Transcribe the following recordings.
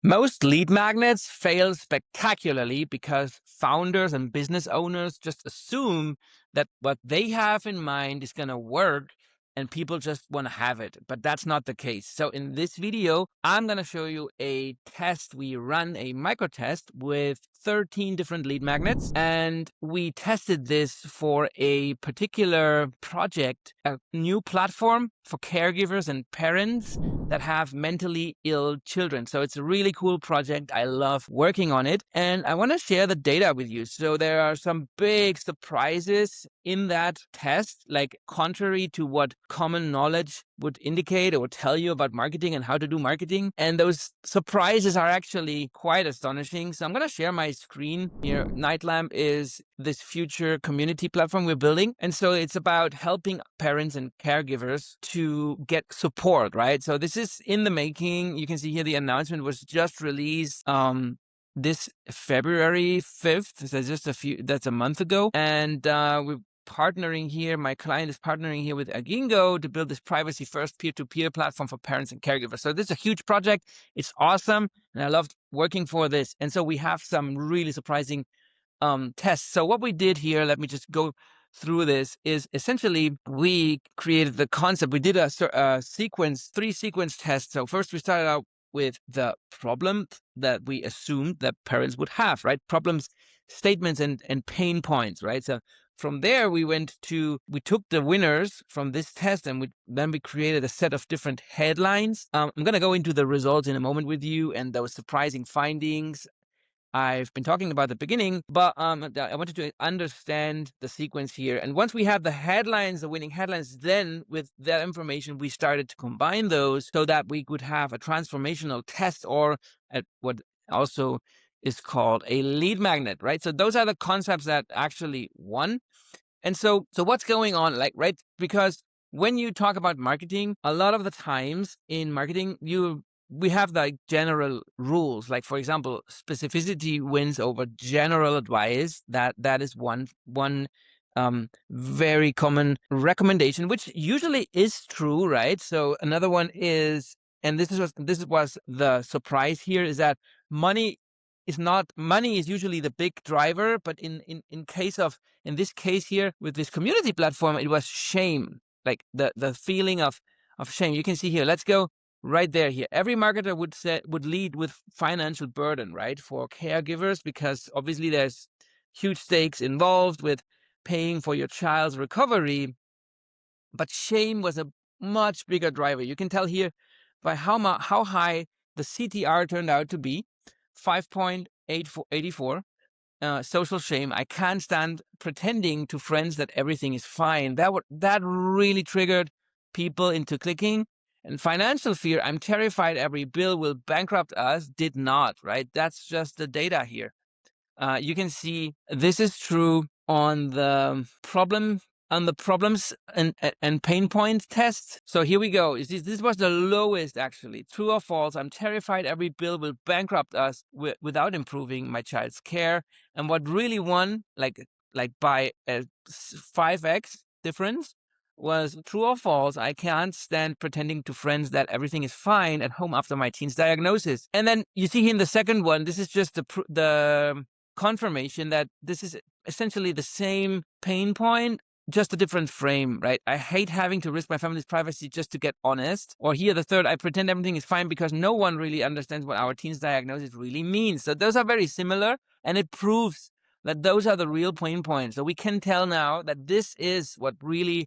Most lead magnets fail spectacularly because founders and business owners just assume that what they have in mind is going to work and people just want to have it. But that's not the case. So in this video, I'm going to show you a test. We run a microtest with 13 different lead magnets, and we tested this for a particular project, a new platform for caregivers and parents that have mentally ill children. So it's a really cool project. I love working on it, and I want to share the data with you. So there are some big surprises in that test, like contrary to what common knowledge would indicate or tell you about marketing and how to do marketing. And those surprises are actually quite astonishing. So I'm going to share my screen here. NightLamp is this future community platform we're building. And so it's about helping parents and caregivers to get support, right? So this is in the making. You can see here the announcement was just released this February 5th. So that's a month ago. And we're partnering here. My client is partnering here with Agingo to build this privacy-first peer-to-peer platform for parents and caregivers. So this is a huge project. It's awesome, and I loved working for this. And so we have some really surprising tests. So what we did here, let me just go through this, is essentially we created the concept. We did a three sequence tests. So first we started out with the problem that we assumed that parents would have, right? Problems, statements, and pain points, right? So from there, we took the winners from this test, and then we created a set of different headlines. I'm going to go into the results in a moment with you and those surprising findings I've been talking about at the beginning, but I wanted to understand the sequence here. And once we have the headlines, the winning headlines, then with that information, we started to combine those so that we could have a transformational test, or at what also is called a lead magnet, right? So those are the concepts that actually won. And so what's going on, like, right? Because when you talk about marketing, a lot of the times in marketing, we have like general rules. Like, for example, specificity wins over general advice. That is one very common recommendation, which usually is true, right? So another one is, and this was the surprise here, is that money is usually the big driver, but in this case here with this community platform, it was shame, like the feeling of shame. You can see here. Let's go right there here. Every marketer would lead with financial burden, right, for caregivers, because obviously there's huge stakes involved with paying for your child's recovery. But shame was a much bigger driver. You can tell here by how high the CTR turned out to be, 5.84. Social shame. I can't stand pretending to friends that everything is fine. That really triggered people into clicking. And financial fear, I'm terrified every bill will bankrupt us, did not, right? That's just the data here. You can see this is true on the problems and pain point tests. So here we go. This was the lowest, actually. True or false? I'm terrified every bill will bankrupt us without improving my child's care. And what really won, like by a 5x difference, was true or false. I can't stand pretending to friends that everything is fine at home after my teen's diagnosis. And then you see here in the second one, this is just the confirmation that this is essentially the same pain point, just a different frame, right? I hate having to risk my family's privacy just to get honest. Or here, the third, I pretend everything is fine because no one really understands what our teen's diagnosis really means. So those are very similar, and it proves that those are the real pain points. So we can tell now that this is what really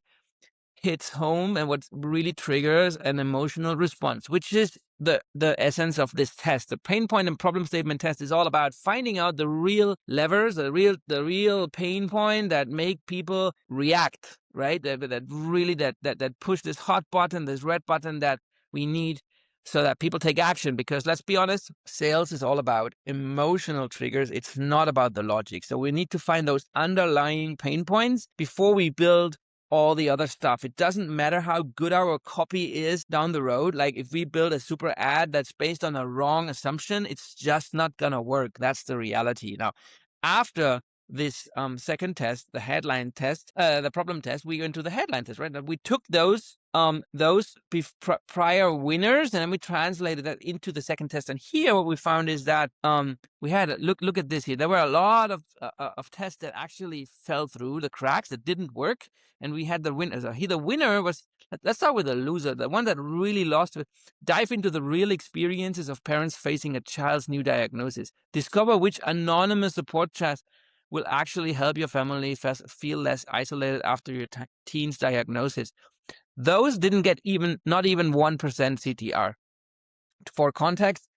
hits home and what really triggers an emotional response, which is the essence of this test. The pain point and problem statement test is all about finding out the real levers, the real pain point that make people react, right? That push this hot button, this red button that we need so that people take action. Because let's be honest, sales is all about emotional triggers. It's not about the logic. So we need to find those underlying pain points before we build all the other stuff. It doesn't matter how good our copy is down the road. Like, if we build a super ad that's based on a wrong assumption, it's just not gonna work. That's the reality. Now, after this second test, the headline test, the problem test, we went to the headline test, right? Now, we took those those prior winners, and then we translated that into the second test. And here what we found is that we had look at this here. There were a lot of tests that actually fell through the cracks, that didn't work, and we had the winner. So the winner was, let's start with the loser, the one that really lost it. Dive into the real experiences of parents facing a child's new diagnosis. Discover which anonymous support chat will actually help your family feel less isolated after your teen's diagnosis. Those didn't get not even 1% CTR. For context,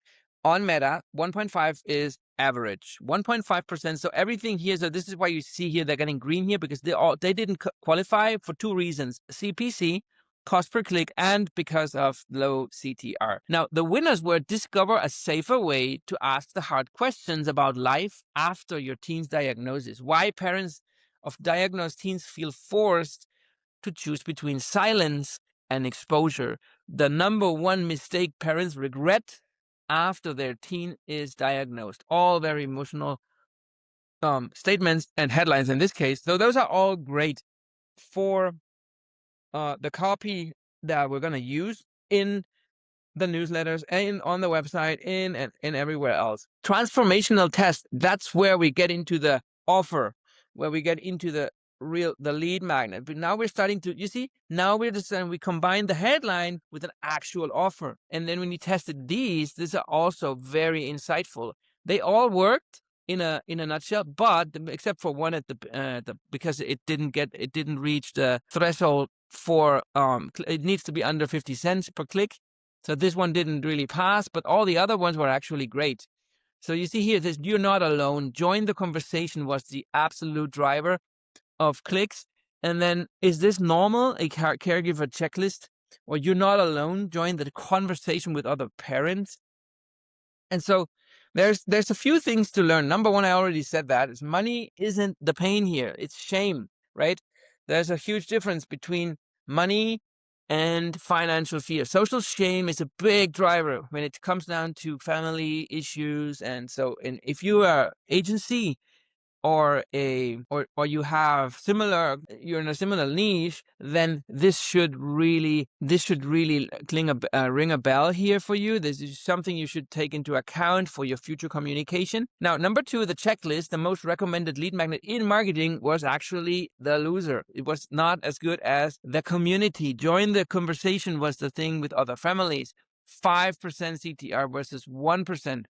on Meta, 1.5 is average, 1.5%. So everything here, so this is why you see here they're getting green here, because they didn't qualify for two reasons: CPC, cost per click, and because of low CTR. Now, the winners were discover a safer way to ask the hard questions about life after your teen's diagnosis. Why parents of diagnosed teens feel forced to choose between silence and exposure. The number one mistake parents regret after their teen is diagnosed. All very emotional statements and headlines in this case. So those are all great for the copy that we're going to use in the newsletters and on the website and everywhere else. Transformational test, that's where we get into the offer, where we get into the lead magnet. But now we're starting to, you see, now we're just saying we combine the headline with an actual offer. And then when you tested these are also very insightful. They all worked in a nutshell, but except for one at the because it didn't reach the threshold for it needs to be under 50 cents per click. So this one didn't really pass, but all the other ones were actually great. So you see here, this "you're not alone, join the conversation" was the absolute driver of clicks. And then, "is this normal?" a caregiver checklist, or "you're not alone, join the conversation with other parents." And so there's a few things to learn. Number one, I already said that, is money isn't the pain here. It's shame, right? There's a huge difference between money and financial fear. Social shame is a big driver when it comes down to family issues. And so, if you are agency or you have you're in a similar niche, then this should really ring a bell here for you. This is something you should take into account for your future communication. Now, number two, the checklist, the most recommended lead magnet in marketing, was actually the loser. It was not as good as the community. Join the conversation was the thing with other families. 5% CTR versus 1%.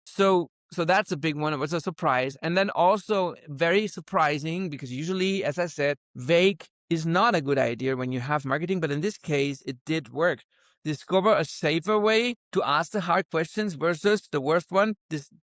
So that's a big one. It was a surprise. And then also very surprising, because usually, as I said, vague is not a good idea when you have marketing, but in this case, it did work. Discover a safer way to ask the hard questions versus the worst one.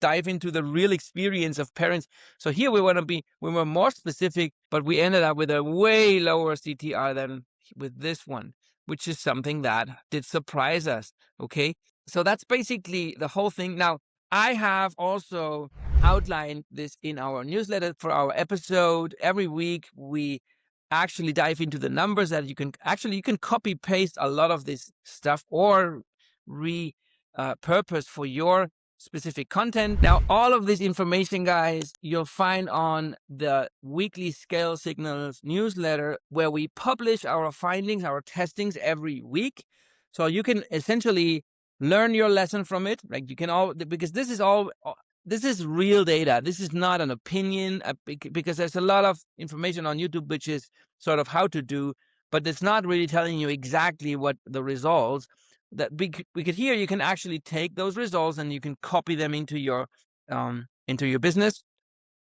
Dive into the real experience of parents. So here we were more specific, but we ended up with a way lower CTR than with this one, which is something that did surprise us. Okay. So that's basically the whole thing. Now, I have also outlined this in our newsletter for our episode. Every week, we actually dive into the numbers that you can copy paste a lot of this stuff or repurpose for your specific content. Now, all of this information, guys, you'll find on the weekly Scale Signals newsletter, where we publish our findings, our testings every week. So you can essentially learn your lesson from it. Like, you can because this is real data. This is not an opinion, because there's a lot of information on YouTube which is sort of how to do, but it's not really telling you exactly what the results that we could hear. You can actually take those results and you can copy them into your business.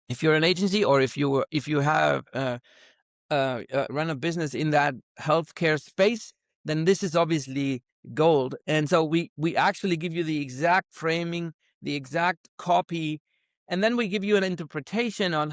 If you're an agency, or if you have run a business in that healthcare space, then this is obviously gold. And so we actually give you the exact framing, the exact copy, and then we give you an interpretation on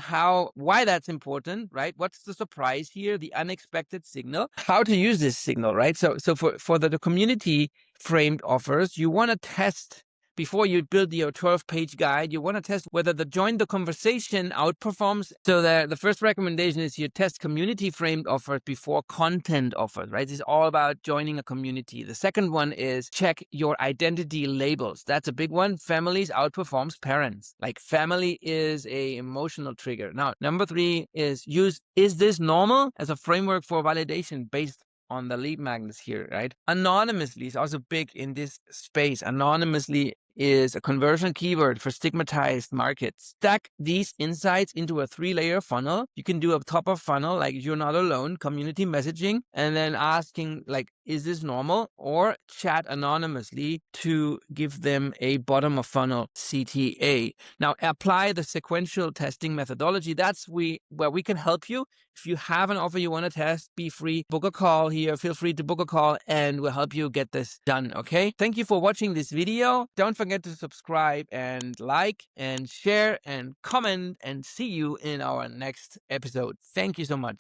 why that's important, right? What's the surprise here, the unexpected signal, how to use this signal, right? So for the community framed offers, you want to test. Before you build your 12-page guide, you want to test whether the join the conversation outperforms. So the first recommendation is you test community framed offers before content offers, right? This is all about joining a community. The second one is check your identity labels. That's a big one. Families outperforms parents. Like, family is a emotional trigger. Now, number three is use "is this normal" as a framework for validation based on the lead magnets here, right? Anonymously is also big in this space. Anonymously is a conversion keyword for stigmatized markets. Stack these insights into a 3-layer funnel. You can do a top of funnel, like you're not alone, community messaging, and then asking like, is this normal? Or chat anonymously to give them a bottom of funnel CTA. Now apply the sequential testing methodology. That's where we can help you. If you have an offer you want to test, be free, book a call here. Feel free to book a call and we'll help you get this done, okay? Thank you for watching this video. Don't forget to subscribe and like and share and comment, and see you in our next episode. Thank you so much.